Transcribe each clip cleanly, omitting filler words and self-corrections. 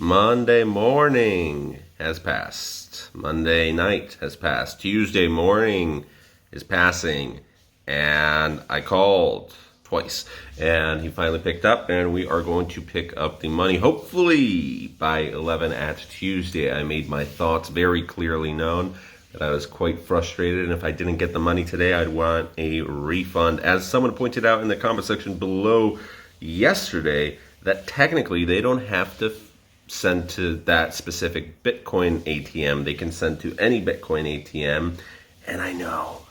Monday morning has passed. Monday night has passed. Tuesday morning is passing. And I called twice. And he finally picked up. And we are going to pick up the money, hopefully by 11 at Tuesday. I made my thoughts very clearly known that I was quite frustrated. And if I didn't get the money today, I'd want a refund. As someone pointed out in the comment section below yesterday, that technically they don't have to send to that specific Bitcoin ATM. They can send to any Bitcoin ATM. And I know,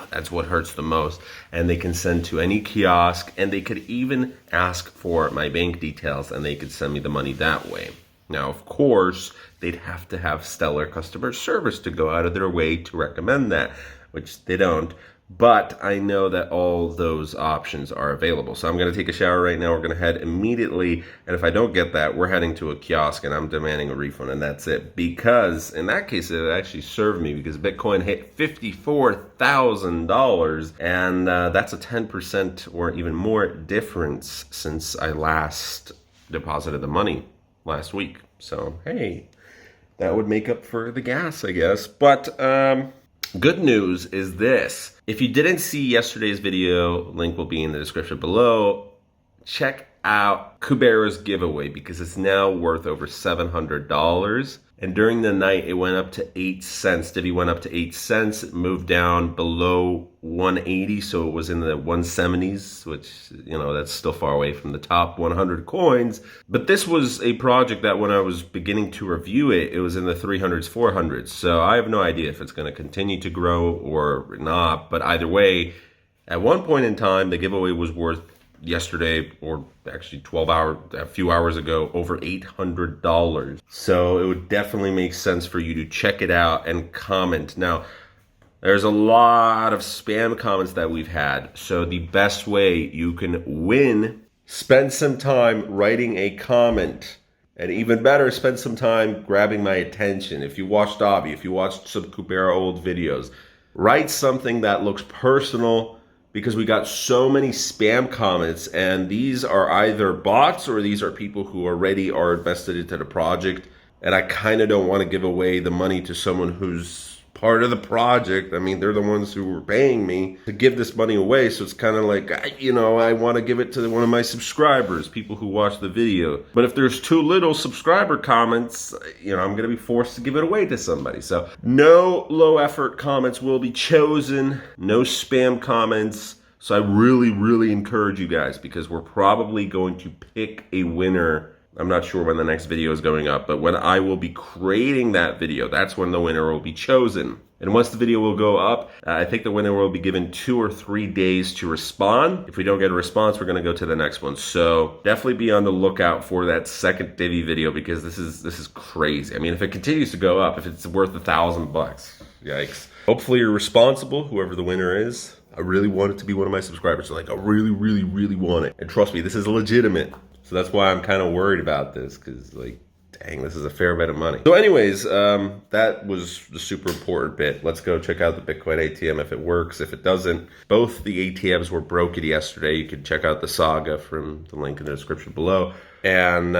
that's what hurts the most. And they can send to any kiosk, and they could even ask for my bank details, and they could send me the money that way. Now, of course, they'd have to have stellar customer service to go out of their way to recommend that, which they don't. But I know that all those options are available. So I'm going to take a shower right now. We're going to head immediately. And if I don't get that, we're heading to a kiosk and I'm demanding a refund. And that's it. Because in that case, it actually served me because Bitcoin hit $54,000. And that's a 10% or even more difference since I last deposited the money last week. So, hey, that would make up for the gas, I guess. But good news is this. If you didn't see yesterday's video, link will be in the description below. Check out Kubera's giveaway because it's now worth over $700. And during the night, it went up to 8 cents. Divvy went up to 8 cents. It moved down below 180, so it was in the 170s, which, that's still far away from the top 100 coins. But this was a project that when I was beginning to review it, it was in the 300s, 400s. So I have no idea if it's going to continue to grow or not. But either way, at one point in time, the giveaway was worth yesterday, or actually a few hours ago, over $800. So it would definitely make sense for you to check it out and comment. Now, there's a lot of spam comments that we've had. So the best way you can win, spend some time writing a comment. And even better, spend some time grabbing my attention. If you watched Avi, if you watched some Kubera old videos, write something that looks personal, because we got so many spam comments, and these are either bots or these are people who already are invested into the project. And I kind of don't want to give away the money to someone who's part of the project. I mean, they're the ones who were paying me to give this money away. So it's kind of like, I want to give it to one of my subscribers, people who watch the video. But if there's too little subscriber comments, I'm going to be forced to give it away to somebody. So no low effort comments will be chosen. No spam comments. So I really, really encourage you guys, because we're probably going to pick a winner. I'm not sure when the next video is going up, but when I will be creating that video, that's when the winner will be chosen. And once the video will go up, I think the winner will be given 2 or 3 days to respond. If we don't get a response, we're going to go to the next one. So definitely be on the lookout for that second divvy video, because this is crazy. I mean, if it continues to go up, if it's worth $1,000, yikes. Hopefully you're responsible, whoever the winner is. I really want it to be one of my subscribers. So I really, really, really want it. And trust me, this is legitimate. So that's why I'm kind of worried about this, because dang, this is a fair bit of money. So anyways, that was the super important bit. Let's go check out the Bitcoin ATM if it works. If it doesn't, both the ATMs were broken yesterday. You can check out the saga from the link in the description below. And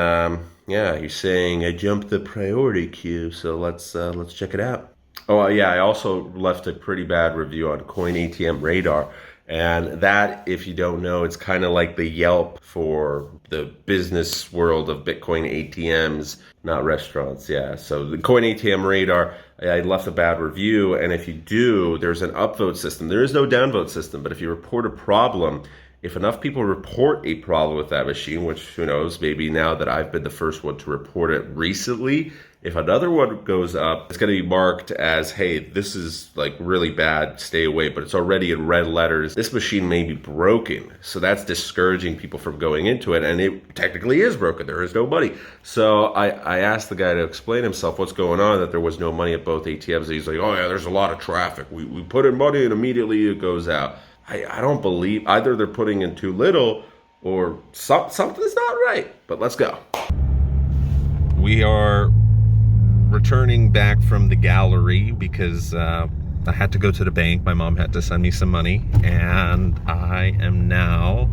yeah, he's saying I jumped the priority queue. So let's check it out. Oh yeah, I also left a pretty bad review on Coin ATM Radar. And that, if you don't know, it's kind of like the Yelp for the business world of Bitcoin ATMs, not restaurants, yeah. So the Coin ATM Radar, I left a bad review, and if you do, there's an upvote system. There is no downvote system, but if you report a problem, if enough people report a problem with that machine, which who knows, maybe now that I've been the first one to report it recently, if another one goes up, it's going to be marked as, hey, this is really bad, stay away, but it's already in red letters. This machine may be broken. So that's discouraging people from going into it. And it technically is broken. There is no money. So I asked the guy to explain himself what's going on, that there was no money at both ATMs. And he's like, oh yeah, there's a lot of traffic. We put in money and immediately it goes out. I don't believe either they're putting in too little or something's not right. But let's go. We are returning back from the gallery because I had to go to the bank. My mom had to send me some money, and I am now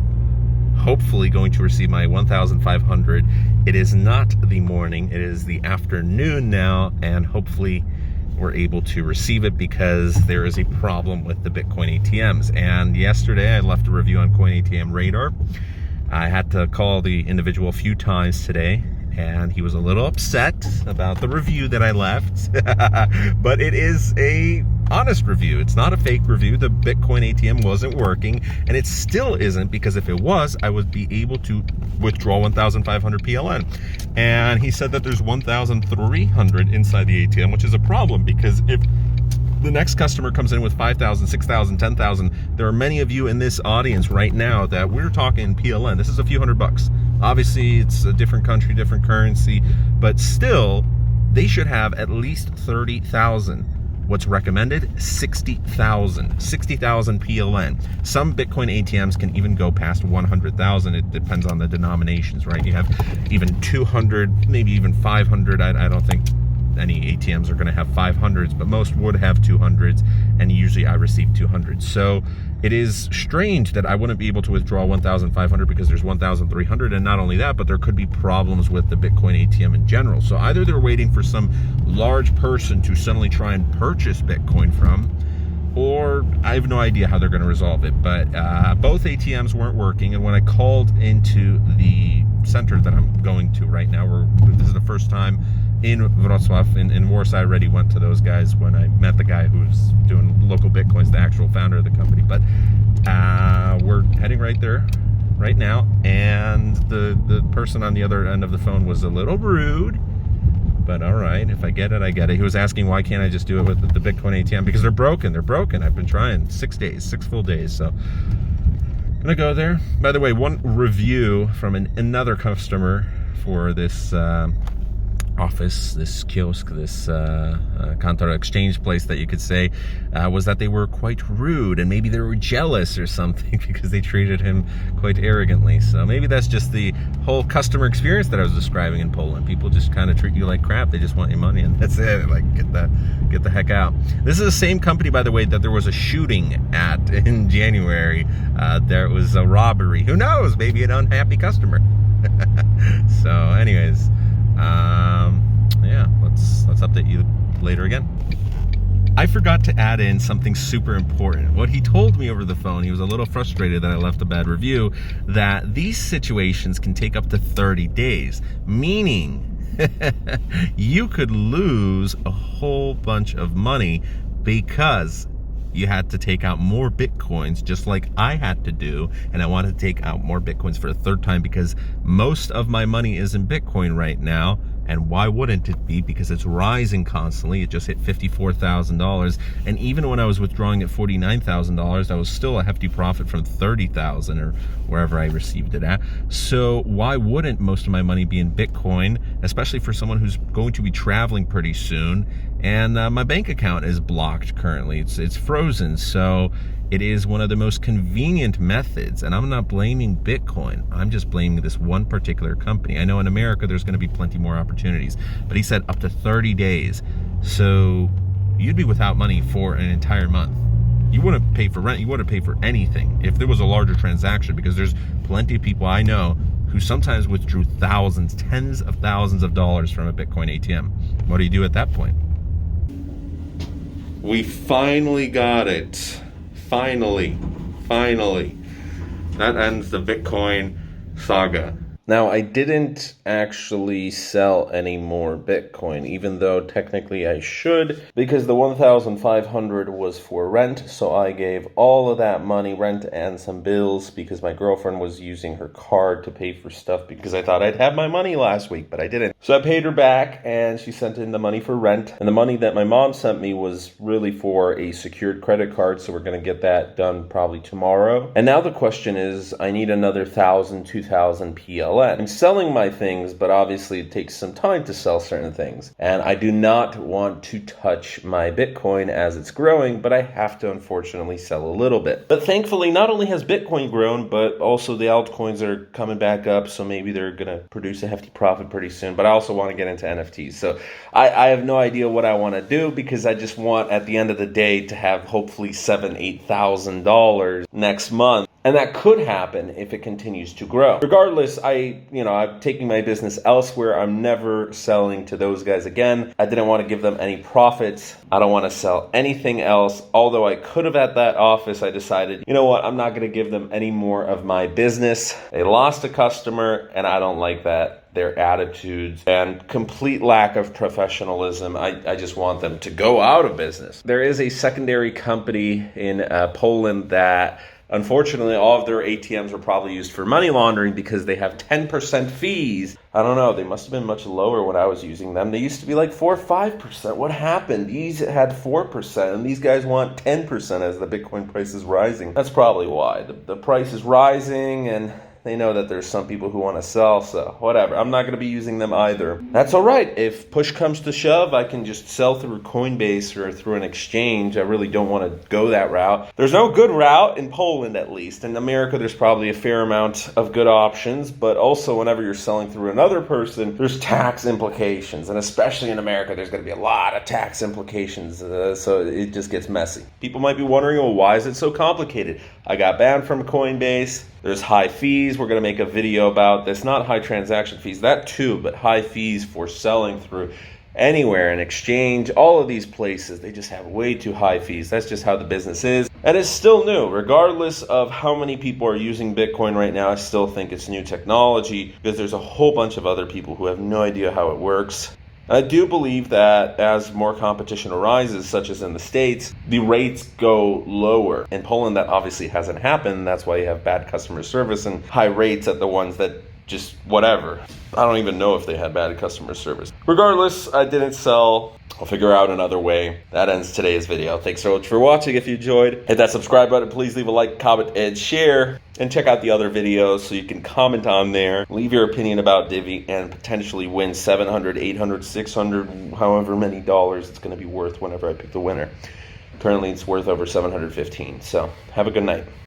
hopefully going to receive my 1,500. It is not the morning, it is the afternoon now, and hopefully we're able to receive it because there is a problem with the Bitcoin ATMs. And yesterday I left a review on Coin ATM Radar. I had to call the individual a few times today, and he was a little upset about the review that I left. But it is a honest review. It's not a fake review. The Bitcoin ATM wasn't working, and it still isn't, because if it was, I would be able to withdraw 1,500 PLN. And he said that there's 1,300 inside the ATM, which is a problem, because if the next customer comes in with 5,000, 6,000, 10,000, there are many of you in this audience right now that we're talking PLN. This is a few $100. Obviously, it's a different country, different currency, but still, they should have at least 30,000. What's recommended? 60,000. 60,000 PLN. Some Bitcoin ATMs can even go past 100,000. It depends on the denominations, right? You have even 200, maybe even 500. I don't think any ATMs are going to have 500s, but most would have 200s, and usually I receive 200. So it is strange that I wouldn't be able to withdraw 1,500 because there's 1,300, and not only that, but there could be problems with the Bitcoin ATM in general. So either they're waiting for some large person to suddenly try and purchase Bitcoin from, or I have no idea how they're going to resolve it. But both ATMs weren't working, and when I called into the center that I'm going to right now, this is the first time in Wrocław, in Warsaw. I already went to those guys when I met the guy who's doing local Bitcoins, the actual founder of the company. But we're heading right there right now, and the person on the other end of the phone was a little rude, but all right, if I get it, I get it. He was asking, why can't I just do it with the Bitcoin ATM? Because they're broken. I've been trying 6 days, 6 full days. So I'm gonna go there. By the way, one review from another customer for this office, this kiosk, this counter exchange place that you could say, was that they were quite rude, and maybe they were jealous or something because they treated him quite arrogantly. So maybe that's just the whole customer experience that I was describing in Poland. People just kind of treat you like crap. They just want your money, and that's it. Like, get the heck out. This is the same company, by the way, that there was a shooting at in January. There was a robbery. Who knows? Maybe an unhappy customer. So anyways, yeah, let's update you later again. I forgot to add in something super important. What he told me over the phone, he was a little frustrated that I left a bad review, that these situations can take up to 30 days, meaning you could lose a whole bunch of money because you had to take out more Bitcoins, just like I had to do, and I wanted to take out more Bitcoins for a third time because most of my money is in Bitcoin right now. And why wouldn't it be? Because it's rising constantly. It just hit $54,000. And even when I was withdrawing at $49,000, that was still a hefty profit from $30,000 or wherever I received it at. So why wouldn't most of my money be in Bitcoin, especially for someone who's going to be traveling pretty soon? And my bank account is blocked currently. It's frozen. So it is one of the most convenient methods, and I'm not blaming Bitcoin. I'm just blaming this one particular company. I know in America there's going to be plenty more opportunities, but he said up to 30 days. So you'd be without money for an entire month. You wouldn't pay for rent. You wouldn't pay for anything if there was a larger transaction, because there's plenty of people I know who sometimes withdrew thousands, tens of thousands of dollars from a Bitcoin ATM. What do you do at that point? We finally got it. Finally. That ends the Bitcoin saga. Now, I didn't actually sell any more Bitcoin, even though technically I should, because the 1,500 was for rent, so I gave all of that money, rent and some bills, because my girlfriend was using her card to pay for stuff, because I thought I'd have my money last week, but I didn't. So I paid her back, and she sent in the money for rent, and the money that my mom sent me was really for a secured credit card, so we're going to get that done probably tomorrow. And now the question is, I need another 1,000, 2,000 PLN. I'm selling my things, but obviously it takes some time to sell certain things. And I do not want to touch my Bitcoin as it's growing, but I have to unfortunately sell a little bit. But thankfully, not only has Bitcoin grown, but also the altcoins are coming back up, so maybe they're going to produce a hefty profit pretty soon. But I also want to get into NFTs. So I have no idea what I want to do, because I just want, at the end of the day, to have hopefully $7,000, $8,000 next month. And that could happen if it continues to grow. Regardless, I'm taking my business elsewhere. I'm never selling to those guys again. I didn't want to give them any profits. I don't want to sell anything else. Although I could have at that office, I decided, you know what, I'm not going to give them any more of my business. They lost a customer, and I don't like that. Their attitudes and complete lack of professionalism. I just want them to go out of business. There is a secondary company in Poland that, unfortunately, all of their ATMs are probably used for money laundering because they have 10% fees. I don't know. They must have been much lower when I was using them. They used to be like 4 or 5%. What happened? These had 4%, and these guys want 10% as the Bitcoin price is rising. That's probably why. The price is rising, and they know that there's some people who want to sell, so whatever. I'm not going to be using them either. That's all right. If push comes to shove, I can just sell through Coinbase or through an exchange. I really don't want to go that route. There's no good route in Poland, at least. In America, there's probably a fair amount of good options, but also whenever you're selling through another person, there's tax implications. And especially in America, there's going to be a lot of tax implications, so it just gets messy. People might be wondering, well, why is it so complicated? I got banned from Coinbase. There's high fees. We're going to make a video about this. Not high transaction fees, that too, but high fees for selling through anywhere, an exchange, all of these places. They just have way too high fees. That's just how the business is. And it's still new. Regardless of how many people are using Bitcoin right now, I still think it's new technology because there's a whole bunch of other people who have no idea how it works. I do believe that as more competition arises, such as in the States, the rates go lower. In Poland, that obviously hasn't happened. That's why you have bad customer service and high rates at the ones that just whatever. I don't even know if they had bad customer service. Regardless, I didn't sell. I'll figure out another way. That ends today's video. Thanks so much for watching. If you enjoyed, hit that subscribe button. Please leave a like, comment, and share. And check out the other videos so you can comment on there. Leave your opinion about Divi and potentially win $700, $800, $600, however many dollars it's going to be worth whenever I pick the winner. Currently, it's worth over $715. So have a good night.